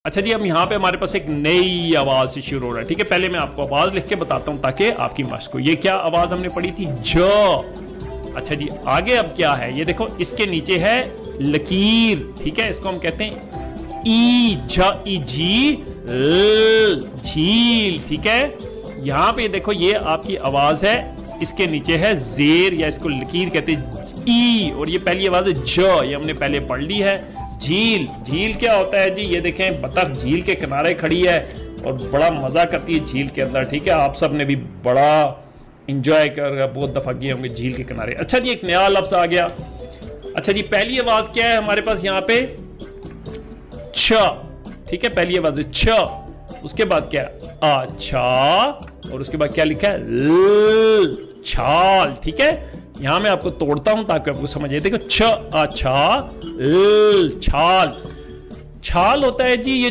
अच्छा जी, अब यहाँ पे हमारे पास एक नई आवाज से शुरू हो रहा है। ठीक है, पहले मैं आपको आवाज लिख के बताता हूँ ताकि आपकी मश्क हो। ये क्या आवाज हमने पढ़ी थी? ज। अच्छा जी, आगे अब क्या है? ये देखो, इसके नीचे है लकीर। ठीक है, इसको हम कहते हैं ई जी ल, झील। ठीक है, यहाँ पे देखो, ये आपकी आवाज है, इसके नीचे है जेर या इसको लकीर कहते हैं ई, और ये पहली आवाज है ज, ये हमने पहले पढ़ ली है। झील, झील क्या होता है जी? ये देखें, बतख झील के किनारे खड़ी है और बड़ा मजा करती है झील के अंदर। ठीक है, आप सब ने भी बड़ा इंजॉय कर, बहुत दफा गए होंगे झील के किनारे। अच्छा जी, एक नया लफ्ज आ गया। अच्छा जी, पहली आवाज क्या है हमारे पास यहाँ पे? छ। ठीक है, पहली आवाज है छ। उसके बाद क्या है? अच्छा, और उसके बाद क्या लिखा है? ल, छाल। ठीक है, यहां मैं आपको तोड़ता हूं ताकि आपको समझ आए। देखो, छ, अच्छा, ल, छाल। छाल होता है जी ये